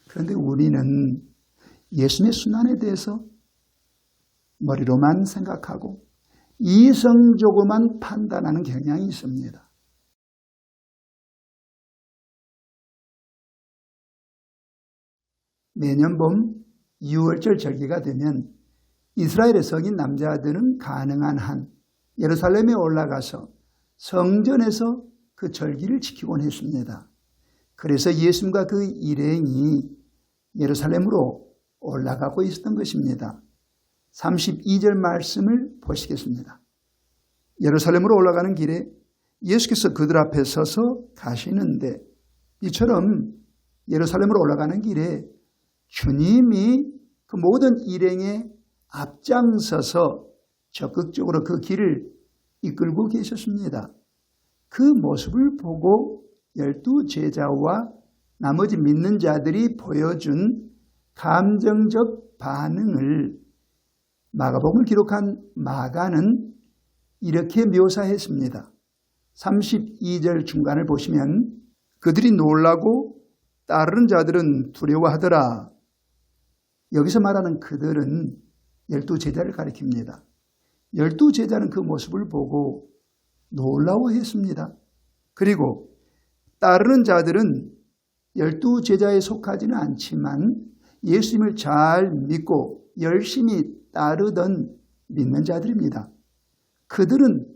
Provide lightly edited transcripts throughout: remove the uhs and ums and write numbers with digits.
그런데 우리는 예수님의 순환에 대해서 머리로만 생각하고 이성적으로만 판단하는 경향이 있습니다. 매년 봄 6월절 절기가 되면 이스라엘의 성인 남자들은 가능한 한 예루살렘에 올라가서 성전에서 그 절기를 지키곤 했습니다. 그래서 예수님과 그 일행이 예루살렘으로 올라가고 있었던 것입니다. 32절 말씀을 보시겠습니다. 예루살렘으로 올라가는 길에 예수께서 그들 앞에 서서 가시는데, 이처럼 예루살렘으로 올라가는 길에 주님이 그 모든 일행에 앞장서서 적극적으로 그 길을 이끌고 계셨습니다. 그 모습을 보고 12제자와 나머지 믿는 자들이 보여준 감정적 반응을 마가복음을 기록한 마가는 이렇게 묘사했습니다. 32절 중간을 보시면 그들이 놀라고 따르는 자들은 두려워하더라. 여기서 말하는 그들은 12제자를 가리킵니다. 12제자는 그 모습을 보고 놀라워했습니다. 그리고 따르는 자들은 12제자에 속하지는 않지만 예수님을 잘 믿고 열심히 따르던 믿는 자들입니다. 그들은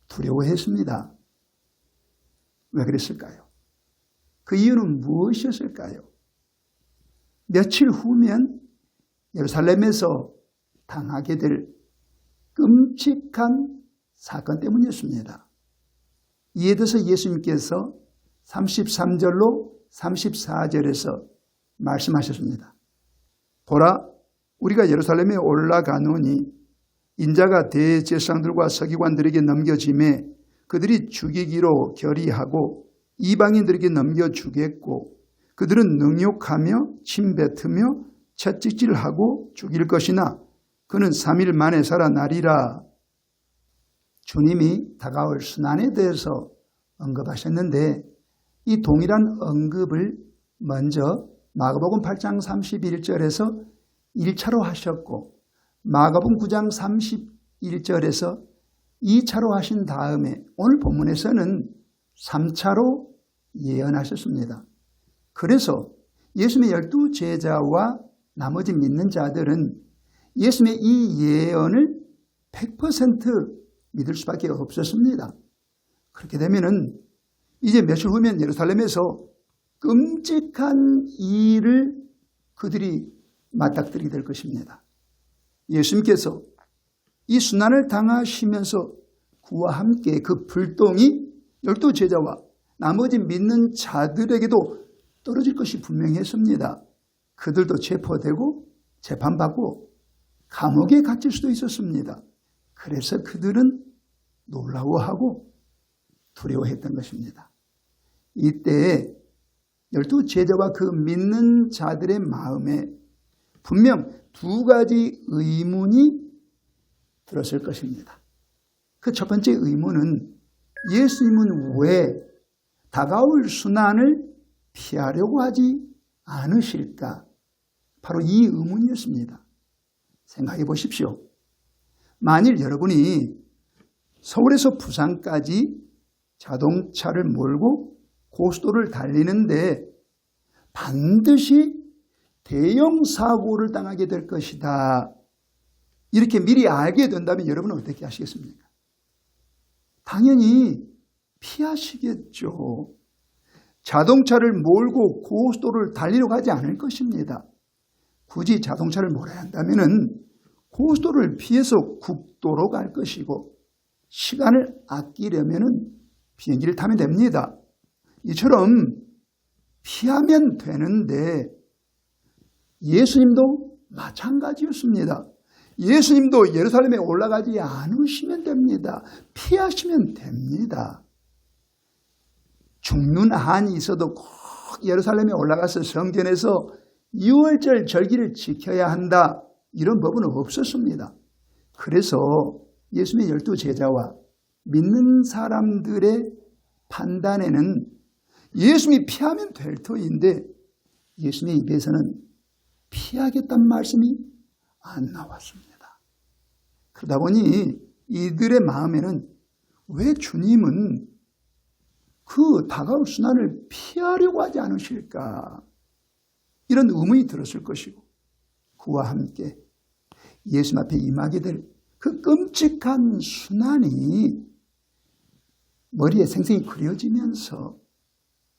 두려워했습니다. 왜 그랬을까요? 그 이유는 무엇이었을까요? 며칠 후면 예루살렘에서 당하게 될 끔찍한 사건 때문이었습니다. 이에 대해서 예수님께서 33절로 34절에서 말씀하셨습니다. 보라, 우리가 예루살렘에 올라가노니 인자가 대제사장들과 서기관들에게 넘겨짐에 그들이 죽이기로 결의하고 이방인들에게 넘겨주겠고 그들은 능욕하며 침뱉으며 채찍질하고 죽일 것이나 그는 3일 만에 살아나리라. 주님이 다가올 순환에 대해서 언급하셨는데 이 동일한 언급을 먼저 마가복음 8장 31절에서 1차로 하셨고 마가복음 9장 31절에서 2차로 하신 다음에 오늘 본문에서는 3차로 예언하셨습니다. 그래서 예수님의 12제자와 나머지 믿는 자들은 예수님의 이 예언을 100% 믿을 수밖에 없었습니다. 그렇게 되면은 이제 며칠 후면 예루살렘에서 끔찍한 일을 그들이 맞닥뜨리게 될 것입니다. 예수님께서 이 순환을 당하시면서 그와 함께 그 불똥이 12제자와 나머지 믿는 자들에게도 떨어질 것이 분명했습니다. 그들도 체포되고 재판받고 감옥에 갇힐 수도 있었습니다. 그래서 그들은 놀라워하고 두려워했던 것입니다. 이때 12제자와 그 믿는 자들의 마음에 분명 두 가지 의문이 들었을 것입니다. 그 첫 번째 의문은 예수님은 왜 다가올 순환을 피하려고 하지 않으실까? 바로 이 의문이었습니다. 생각해 보십시오. 만일 여러분이 서울에서 부산까지 자동차를 몰고 고속도로를 달리는데 반드시 대형 사고를 당하게 될 것이다. 이렇게 미리 알게 된다면 여러분은 어떻게 하시겠습니까? 당연히 피하시겠죠. 자동차를 몰고 고속도로를 달리려고 하지 않을 것입니다. 굳이 자동차를 몰아야 한다면 고속도로를 피해서 국도로 갈 것이고 시간을 아끼려면 비행기를 타면 됩니다. 이처럼 피하면 되는데 예수님도 마찬가지였습니다. 예수님도 예루살렘에 올라가지 않으시면 됩니다. 피하시면 됩니다. 죽는 한이 있어도 꼭 예루살렘에 올라가서 성전에서 6월절 절기를 지켜야 한다. 이런 법은 없었습니다. 그래서 예수님의 12제자와 믿는 사람들의 판단에는 예수님이 피하면 될 터인데 예수님의 입에서는 피하겠다는 말씀이 안 나왔습니다. 그러다 보니 이들의 마음에는 왜 주님은 그 다가올 순환을 피하려고 하지 않으실까? 이런 의문이 들었을 것이고, 그와 함께 예수님 앞에 임하게 될 그 끔찍한 순환이 머리에 생생히 그려지면서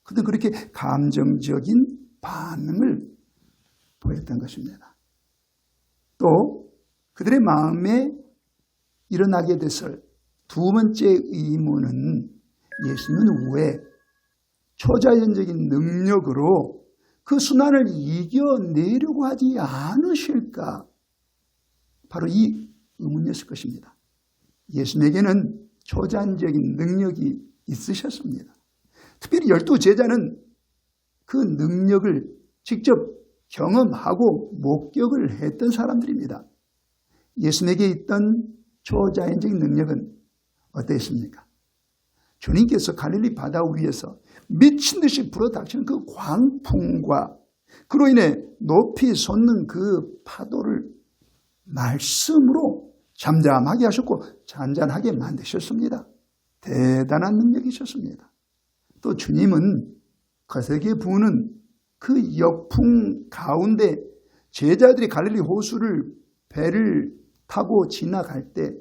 그들은 그렇게 감정적인 반응을 보였던 것입니다. 또 그들의 마음에 일어나게 됐을 두 번째 의문은 예수님은 왜 초자연적인 능력으로 그 순환을 이겨내려고 하지 않으실까? 바로 이 의문이었을 것입니다. 예수님에게는 초자연적인 능력이 있으셨습니다. 특별히 12제자는 그 능력을 직접 경험하고 목격을 했던 사람들입니다. 예수님에게 있던 초자연적인 능력은 어땠습니까? 주님께서 갈릴리 바다 위에서 미친 듯이 불어닥치는 그 광풍과 그로 인해 높이 솟는 그 파도를 말씀으로 잠잠하게 하셨고 잔잔하게 만드셨습니다. 대단한 능력이셨습니다. 또 주님은 거세게 부는 그 역풍 가운데 제자들이 갈릴리 호수를 배를 타고 지나갈 때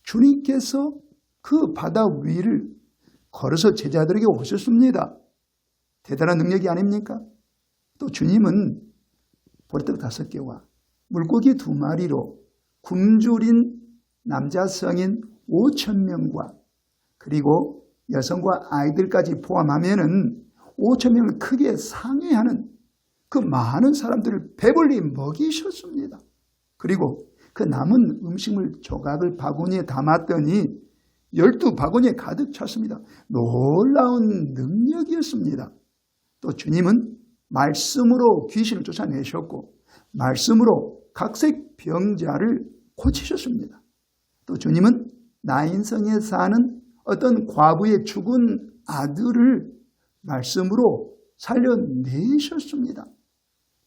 주님께서 그 바다 위를 걸어서 제자들에게 오셨습니다. 대단한 능력이 아닙니까? 또 주님은 보리떡 5개와 물고기 2마리로 굶주린 남자 성인 5,000명과 그리고 여성과 아이들까지 포함하면은 5,000명을 크게 상회하는 그 많은 사람들을 배불리 먹이셨습니다. 그리고 그 남은 음식물 조각을 바구니에 담았더니 12바구니에 가득 찼습니다. 놀라운 능력이었습니다. 또 주님은 말씀으로 귀신을 쫓아내셨고 말씀으로 각색 병자를 고치셨습니다. 또 주님은 나인성에 사는 어떤 과부의 죽은 아들을 말씀으로 살려내셨습니다.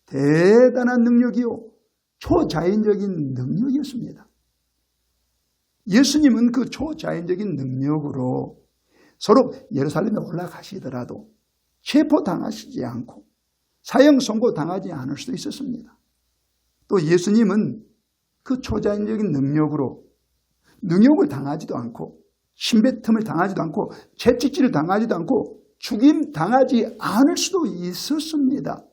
대단한 능력이요 초자연적인 능력이었습니다. 예수님은 그 초자연적인 능력으로 서로 예루살렘에 올라가시더라도 체포당하시지 않고 사형 선고당하지 않을 수도 있었습니다. 또 예수님은 그 초자연적인 능력으로 능욕을 당하지도 않고 신배틈을 당하지도 않고 채찍질을 당하지도 않고 죽임 당하지 않을 수도 있었습니다.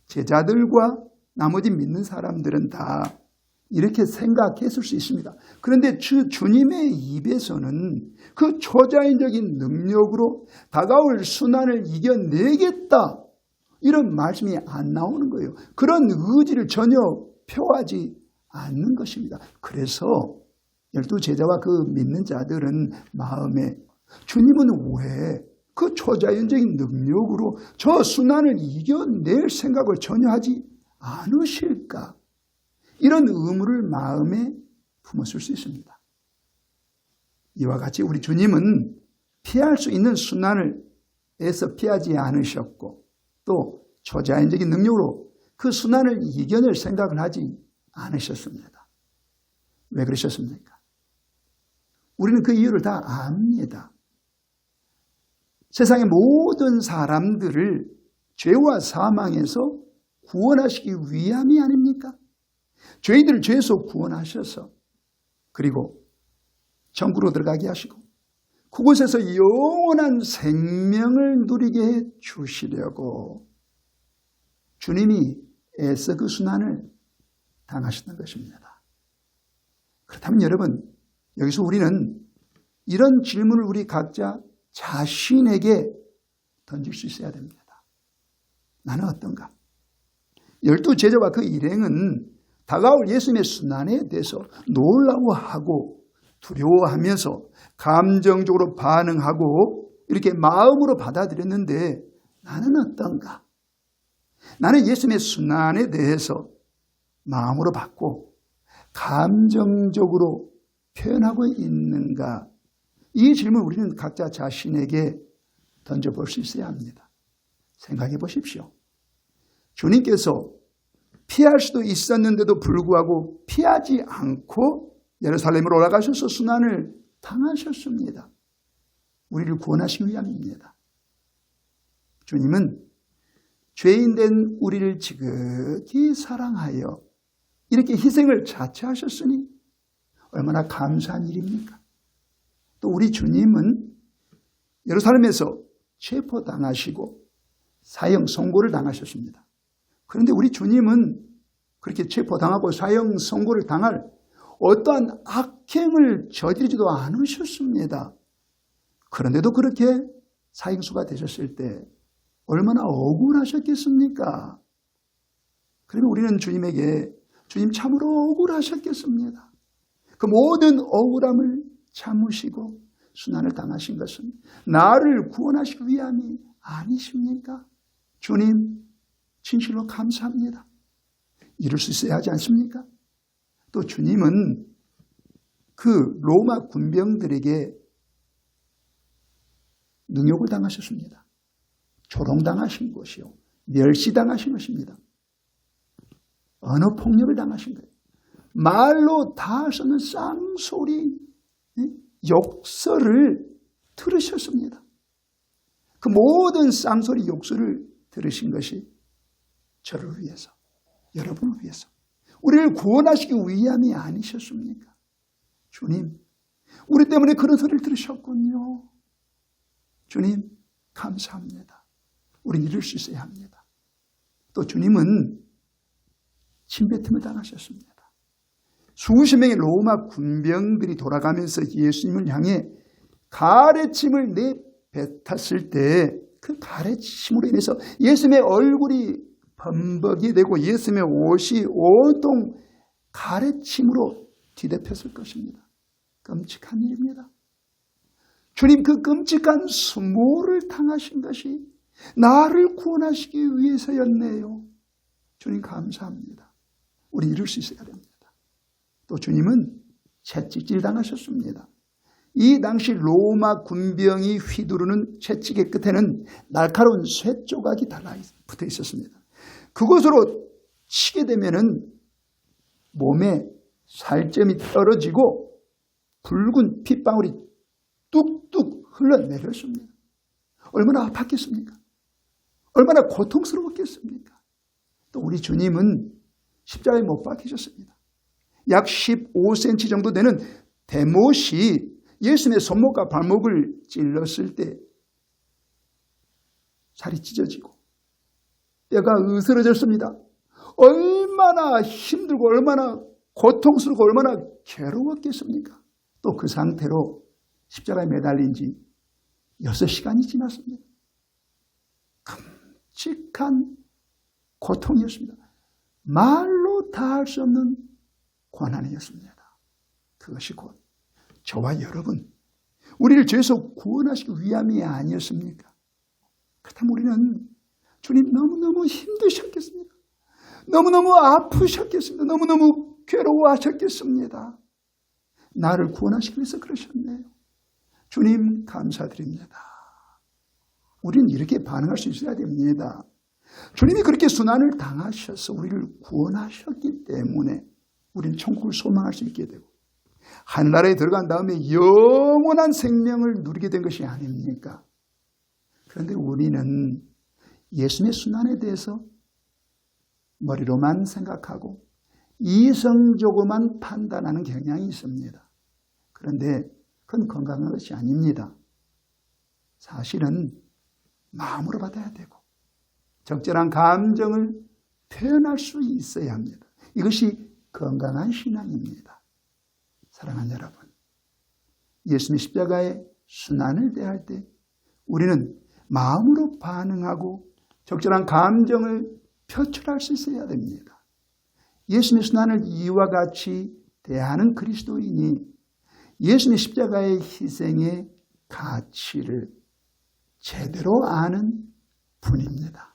제자들과 나머지 믿는 사람들은 다 이렇게 생각했을 수 있습니다. 그런데 주님의 입에서는 그 초자연적인 능력으로 다가올 순환을 이겨내겠다 이런 말씀이 안 나오는 거예요. 그런 의지를 전혀 표하지 않는 것입니다. 그래서 12제자와 그 믿는 자들은 마음에 주님은 왜 그 초자연적인 능력으로 저 순환을 이겨낼 생각을 전혀 하지 않으실까? 이런 의무를 마음에 품었을 수 있습니다. 이와 같이 우리 주님은 피할 수 있는 순환을에서 피하지 않으셨고 또 초자연적인 능력으로 그 순환을 이겨낼 생각을 하지 않으셨습니다. 왜 그러셨습니까? 우리는 그 이유를 다 압니다. 세상의 모든 사람들을 죄와 사망에서 구원하시기 위함이 아닙니까? 죄인들을 죄에서 구원하셔서 그리고 천국으로 들어가게 하시고 그곳에서 영원한 생명을 누리게 해 주시려고 주님이 애써 그 순환을 당하셨던 것입니다. 그렇다면 여러분 여기서 우리는 이런 질문을 우리 각자 자신에게 던질 수 있어야 됩니다. 나는 어떤가? 12제자와 그 일행은 다가올 예수님의 순환에 대해서 놀라워하고 두려워하면서 감정적으로 반응하고 이렇게 마음으로 받아들였는데 나는 어떤가? 나는 예수님의 순환에 대해서 마음으로 받고 감정적으로 표현하고 있는가? 이 질문을 우리는 각자 자신에게 던져볼 수 있어야 합니다. 생각해 보십시오. 주님께서 피할 수도 있었는데도 불구하고 피하지 않고 예루살렘으로 올라가셔서 순환을 당하셨습니다. 우리를 구원하시기 위함입니다. 주님은 죄인된 우리를 지극히 사랑하여 이렇게 희생을 자처하셨으니 얼마나 감사한 일입니까? 또 우리 주님은 예루살렘에서 체포당하시고 사형 선고를 당하셨습니다. 그런데 우리 주님은 그렇게 체포당하고 사형 선고를 당할 어떠한 악행을 저지르지도 않으셨습니다. 그런데도 그렇게 사형수가 되셨을 때 얼마나 억울하셨겠습니까? 그러면 우리는 주님에게 주님 참으로 억울하셨겠습니다. 그 모든 억울함을 참으시고 순환을 당하신 것은 나를 구원하시기 위함이 아니십니까? 주님 진실로 감사합니다. 이룰 수 있어야 하지 않습니까? 또 주님은 그 로마 군병들에게 능욕을 당하셨습니다. 조롱당하신 것이요, 멸시당하신 것입니다. 언어폭력을 당하신 거예요. 말로 다 할 수 없는 쌍소리, 욕설을 들으셨습니다. 그 모든 쌍소리, 욕설을 들으신 것이 저를 위해서, 여러분을 위해서, 우리를 구원하시기 위함이 아니셨습니까? 주님, 우리 때문에 그런 소리를 들으셨군요. 주님, 감사합니다. 우리는 이룰 수 있어야 합니다. 또 주님은 침뱉음을 당하셨습니다. 수십 명의 로마 군병들이 돌아가면서 예수님을 향해 가래침을 내뱉었을 때 그 가래침으로 인해서 예수님의 얼굴이 범벅이 되고 예수님의 옷이 온통 가래침으로 뒤덮였을 것입니다. 끔찍한 일입니다. 주님 그 끔찍한 수모를 당하신 것이 나를 구원하시기 위해서였네요. 주님 감사합니다. 우리 이룰 수 있어야 됩니다. 또 주님은 채찍질 당하셨습니다. 이 당시 로마 군병이 휘두르는 채찍의 끝에는 날카로운 쇠 조각이 달라붙어 있었습니다. 그것으로 치게 되면은 몸에 살점이 떨어지고 붉은 핏방울이 뚝뚝 흘러내렸습니다. 얼마나 아팠겠습니까? 얼마나 고통스러웠겠습니까? 또 우리 주님은 십자가에 못 박히셨습니다. 약 15cm 정도 되는 대못이 예수님의 손목과 발목을 찔렀을 때 살이 찢어지고 뼈가 으스러졌습니다. 얼마나 힘들고 얼마나 고통스럽고 얼마나 괴로웠겠습니까? 또 그 상태로 십자가에 매달린 지 6시간이 지났습니다. 끔찍한 고통이었습니다. 말로 다 할 수 없는 고난이었습니다. 그것이 곧 저와 여러분, 우리를 죄에서 구원하시기 위함이 아니었습니까? 그렇다면 우리는 주님 너무너무 힘드셨겠습니까? 너무너무 아프셨겠습니다. 너무너무 괴로워하셨겠습니다. 나를 구원하시기 위해서 그러셨네요. 주님 감사드립니다. 우리는 이렇게 반응할 수 있어야 됩니다. 주님이 그렇게 순환을 당하셔서 우리를 구원하셨기 때문에 우리는 천국을 소망할 수 있게 되고 하늘나라에 들어간 다음에 영원한 생명을 누리게 된 것이 아닙니까? 그런데 우리는 예수님의 순환에 대해서 머리로만 생각하고 이성적으로만 판단하는 경향이 있습니다. 그런데 그건 건강한 것이 아닙니다. 사실은 마음으로 받아야 되고 적절한 감정을 표현할 수 있어야 합니다. 이것이 건강한 신앙입니다. 사랑하는 여러분, 예수님의 십자가의 순환을 대할 때 우리는 마음으로 반응하고 적절한 감정을 표출할 수 있어야 됩니다. 예수님의 순환을 이와 같이 대하는 그리스도인이 예수님의 십자가의 희생의 가치를 제대로 아는 분입니다.